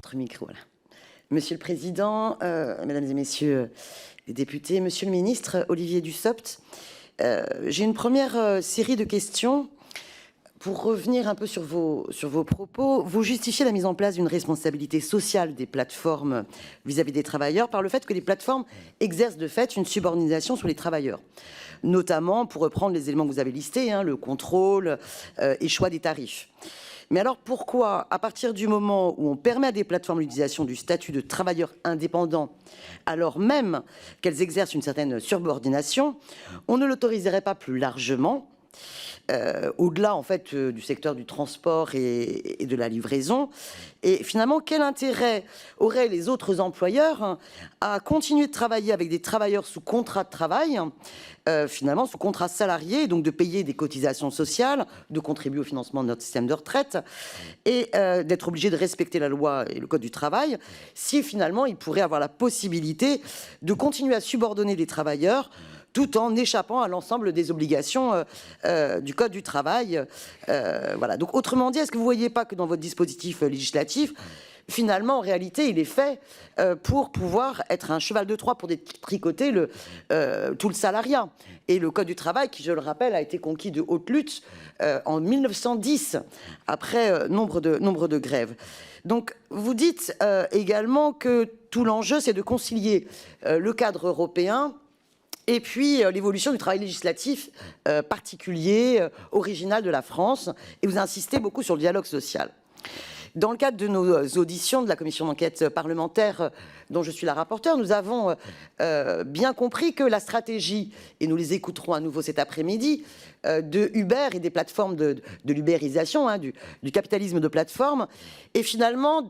Votre micro, voilà. Monsieur le Président, Mesdames et Messieurs les députés, Monsieur le Ministre Olivier Dussopt, j'ai une première série de questions pour revenir un peu sur vos propos. Vous justifiez la mise en place d'une responsabilité sociale des plateformes vis-à-vis des travailleurs par le fait que les plateformes exercent de fait une subordination sur les travailleurs, notamment pour reprendre les éléments que vous avez listés, le contrôle et choix des tarifs. Mais alors pourquoi, à partir du moment où on permet à des plateformes l'utilisation du statut de travailleur indépendant, alors même qu'elles exercent une certaine subordination, on ne l'autoriserait pas plus largement, au-delà en fait du secteur du transport et de la livraison? Et finalement, quel intérêt auraient les autres employeurs à continuer de travailler avec des travailleurs sous contrat de travail, finalement sous contrat salarié, donc de payer des cotisations sociales, de contribuer au financement de notre système de retraite et d'être obligé de respecter la loi et le code du travail, si finalement ils pourraient avoir la possibilité de continuer à subordonner les travailleurs tout en échappant à l'ensemble des obligations du Code du travail. Voilà. Donc, autrement dit, est-ce que vous ne voyez pas que dans votre dispositif législatif, finalement, en réalité, il est fait pour pouvoir être un cheval de Troie pour détricoter tout le salariat. Et le Code du travail, qui, je le rappelle, a été conquis de haute lutte en 1910, après nombre de grèves. Donc, vous dites également que tout l'enjeu, c'est de concilier le cadre européen et puis l'évolution du travail législatif particulier, original de la France, et vous insistez beaucoup sur le dialogue social. Dans le cadre de nos auditions de la commission d'enquête parlementaire dont je suis la rapporteure, nous avons bien compris que la stratégie, et nous les écouterons à nouveau cet après-midi, de Uber et des plateformes de l'ubérisation, du capitalisme de plateforme, et finalement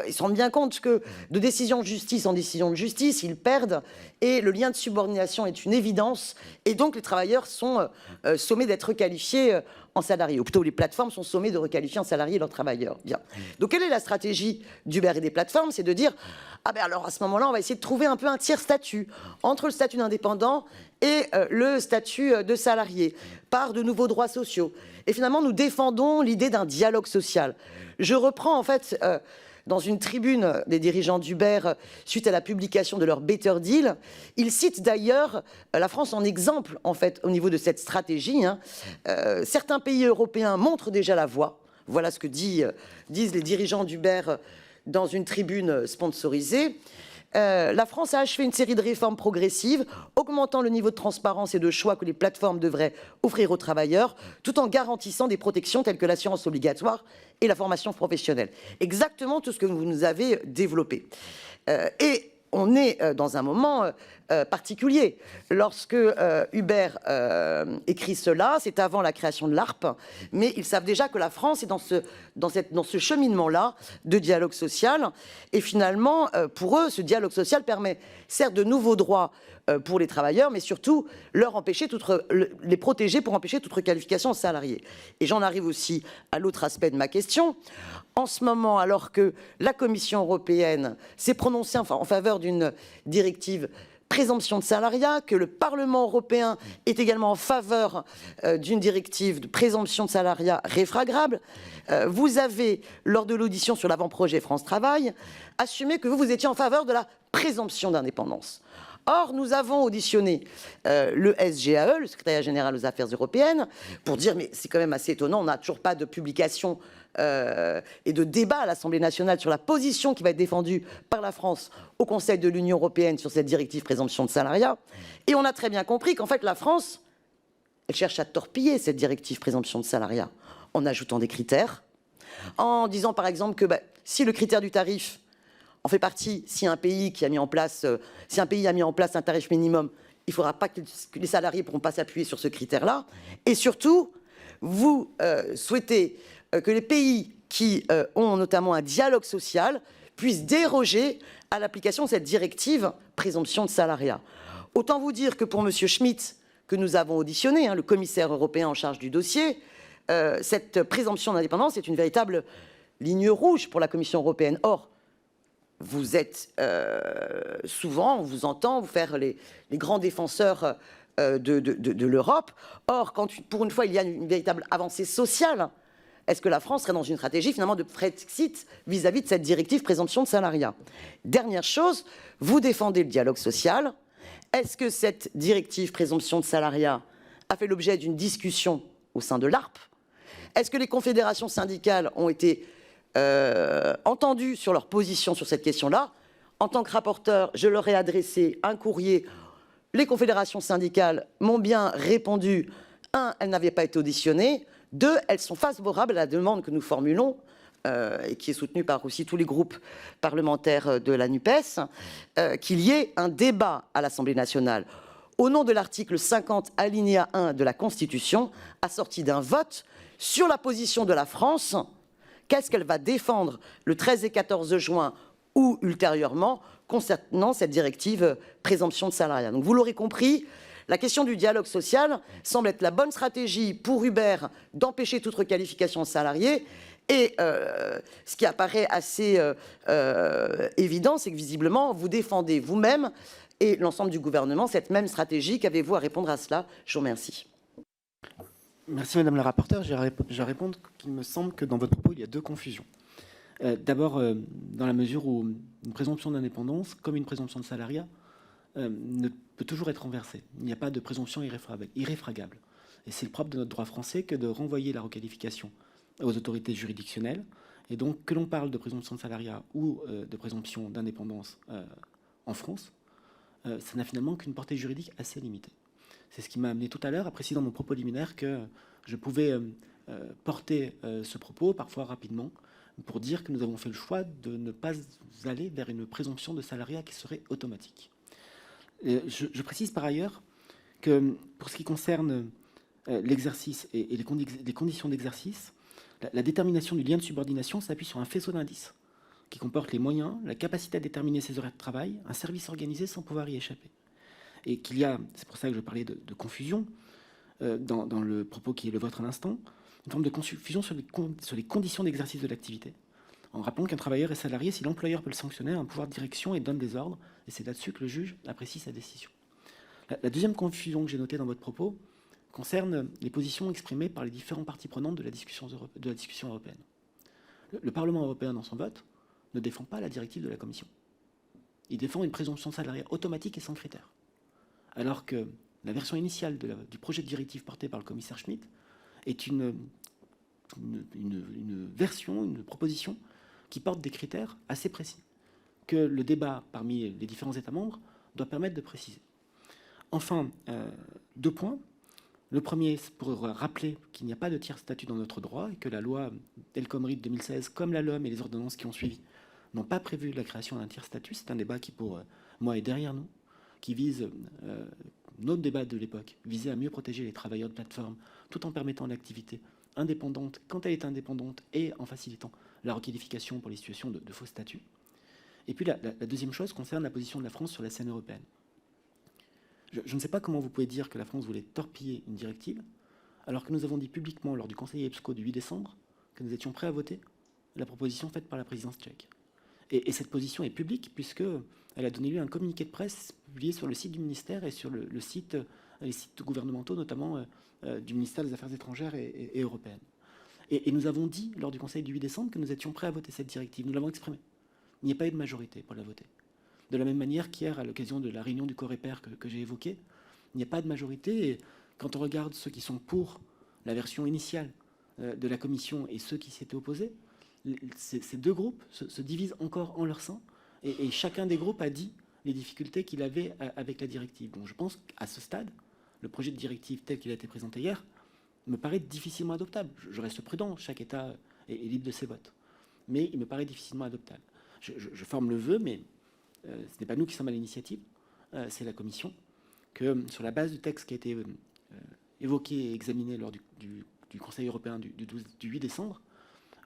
ils se rendent bien compte que de décision de justice en décision de justice, ils perdent, et le lien de subordination est une évidence, et donc les travailleurs sont sommés d'être qualifiés en salariés, ou plutôt les plateformes sont sommées de requalifier en salariés leurs travailleurs. Bien. Donc quelle est la stratégie d'Uber et des plateformes? C'est de dire, ah ben alors à ce moment-là, on va essayer de trouver un peu un tiers statut entre le statut d'indépendant et le statut de salarié, par de nouveaux droits sociaux. Et finalement, nous défendons l'idée d'un dialogue social. Je reprends en fait dans une tribune des dirigeants d'Uber suite à la publication de leur Better Deal. Ils citent d'ailleurs la France en exemple en fait au niveau de cette stratégie. Certains pays européens montrent déjà la voie. Voilà ce que disent les dirigeants d'Uber dans une tribune sponsorisée. La France a achevé une série de réformes progressives, augmentant le niveau de transparence et de choix que les plateformes devraient offrir aux travailleurs, tout en garantissant des protections telles que l'assurance obligatoire et la formation professionnelle. Exactement tout ce que vous nous avez développé. Et on est dans un moment particulier. Lorsque Uber écrit cela, c'est avant la création de l'ARPE, mais ils savent déjà que la France est dans ce cheminement-là de dialogue social. Et finalement, pour eux, ce dialogue social permet certes de nouveaux droits pour les travailleurs, mais surtout les protéger pour empêcher toute requalification aux salariés. Et j'en arrive aussi à l'autre aspect de ma question. En ce moment, alors que la Commission européenne s'est prononcée en faveur d'une directive présomption de salariat, que le Parlement européen est également en faveur d'une directive de présomption de salariat réfragable, vous avez, lors de l'audition sur l'avant-projet France Travail, assumé que vous étiez en faveur de la présomption d'indépendance. Or, nous avons auditionné le SGAE, le Secrétariat général aux affaires européennes, pour dire, mais c'est quand même assez étonnant, on n'a toujours pas de publication et de débat à l'Assemblée nationale sur la position qui va être défendue par la France au Conseil de l'Union européenne sur cette directive présomption de salariat. Et on a très bien compris qu'en fait, la France, elle cherche à torpiller cette directive présomption de salariat en ajoutant des critères, en disant par exemple que si le critère du tarif en fait partie, si un pays a mis en place un tarif minimum, il ne faudra pas que les salariés ne pourront pas s'appuyer sur ce critère-là. Et surtout, vous souhaitez que les pays qui ont notamment un dialogue social puissent déroger à l'application de cette directive présomption de salariat. Autant vous dire que pour M. Schmitt, que nous avons auditionné, le commissaire européen en charge du dossier, cette présomption d'indépendance est une véritable ligne rouge pour la Commission européenne. Or, vous êtes souvent, on vous entend vous faire les grands défenseurs de l'Europe. Or, quand pour une fois il y a une véritable avancée sociale est-ce que la France serait dans une stratégie finalement de Frexit vis-à-vis de cette directive présomption de salariat? Dernière chose, vous défendez le dialogue social. Est-ce que cette directive présomption de salariat a fait l'objet d'une discussion au sein de l'ARPE? Est-ce que les confédérations syndicales ont été entendues sur leur position sur cette question-là? En tant que rapporteur, je leur ai adressé un courrier. Les confédérations syndicales m'ont bien répondu. 1, elles n'avaient pas été auditionnées. 2, elles sont favorables à la demande que nous formulons, et qui est soutenue par aussi tous les groupes parlementaires de la NUPES, qu'il y ait un débat à l'Assemblée nationale, au nom de l'article 50, alinéa 1 de la Constitution, assorti d'un vote sur la position de la France. Qu'est-ce qu'elle va défendre le 13 et 14 juin ou ultérieurement concernant cette directive présomption de salariat. Donc vous l'aurez compris, la question du dialogue social semble être la bonne stratégie pour Uber d'empêcher toute requalification de salariés. Et ce qui apparaît assez évident, c'est que visiblement, vous défendez vous-même et l'ensemble du gouvernement cette même stratégie. Qu'avez-vous à répondre à cela? Je vous remercie. Merci Madame la rapporteure. Je vais répondre qu'il me semble que dans votre propos, il y a deux confusions. D'abord, dans la mesure où une présomption d'indépendance, comme une présomption de salariat, ne peut toujours être renversée. Il n'y a pas de présomption irréfragable. Et c'est le propre de notre droit français que de renvoyer la requalification aux autorités juridictionnelles. Et donc, que l'on parle de présomption de salariat ou de présomption d'indépendance en France, ça n'a finalement qu'une portée juridique assez limitée. C'est ce qui m'a amené tout à l'heure à préciser dans mon propos liminaire que je pouvais porter ce propos, parfois rapidement, pour dire que nous avons fait le choix de ne pas aller vers une présomption de salariat qui serait automatique. Je précise par ailleurs que pour ce qui concerne l'exercice et les conditions d'exercice, la détermination du lien de subordination s'appuie sur un faisceau d'indices qui comporte les moyens, la capacité à déterminer ses horaires de travail, un service organisé sans pouvoir y échapper. Et qu'il y a, c'est pour ça que je parlais de confusion dans le propos qui est le vôtre à l'instant, une forme de confusion sur les conditions d'exercice de l'activité, en rappelant qu'un travailleur est salarié si l'employeur peut le sanctionner, a un pouvoir de direction et donne des ordres, et c'est là-dessus que le juge apprécie sa décision. La deuxième confusion que j'ai notée dans votre propos concerne les positions exprimées par les différentes parties prenantes de la discussion européenne. Le Parlement européen, dans son vote, ne défend pas la directive de la Commission. Il défend une présomption de salariat automatique et sans critères. Alors que la version initiale du projet de directive porté par le commissaire Schmit est une version, une proposition qui porte des critères assez précis, que le débat parmi les différents États membres doit permettre de préciser. Enfin, deux points. Le premier, c'est pour rappeler qu'il n'y a pas de tiers statut dans notre droit et que la loi El Khomri de 2016, comme la LOM et les ordonnances qui ont suivi, n'ont pas prévu la création d'un tiers statut. C'est un débat qui, pour moi, est derrière nous, qui vise, notre débat de l'époque, visait à mieux protéger les travailleurs de plateforme, tout en permettant l'activité indépendante quand elle est indépendante et en facilitant la requalification pour les situations de faux statut. Et puis la deuxième chose concerne la position de la France sur la scène européenne. Je ne sais pas comment vous pouvez dire que la France voulait torpiller une directive, alors que nous avons dit publiquement lors du Conseil EPSCO du 8 décembre que nous étions prêts à voter la proposition faite par la présidence tchèque. Et cette position est publique puisqu'elle a donné lieu à un communiqué de presse publié sur le site du ministère et sur les sites gouvernementaux, notamment du ministère des Affaires étrangères et européennes. Et nous avons dit lors du Conseil du 8 décembre que nous étions prêts à voter cette directive. Nous l'avons exprimé. Il n'y a pas eu de majorité pour la voter. De la même manière qu'hier, à l'occasion de la réunion du Coreper que j'ai évoquée, il n'y a pas de majorité. Et quand on regarde ceux qui sont pour la version initiale de la Commission et ceux qui s'y étaient opposés, ces deux groupes se divisent encore en leur sein. Et chacun des groupes a dit les difficultés qu'il avait avec la directive. Donc je pense qu'à ce stade, le projet de directive tel qu'il a été présenté hier me paraît difficilement adoptable. Je reste prudent, chaque État est libre de ses votes. Mais il me paraît difficilement adoptable. Je forme le vœu, mais ce n'est pas nous qui sommes à l'initiative, c'est la Commission, que sur la base du texte qui a été évoqué et examiné lors du Conseil européen du 8 décembre,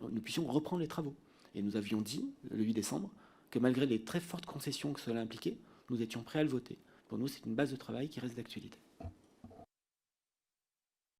nous puissions reprendre les travaux. Et nous avions dit, le 8 décembre, que malgré les très fortes concessions que cela impliquait, nous étions prêts à le voter. Pour nous, c'est une base de travail qui reste d'actualité.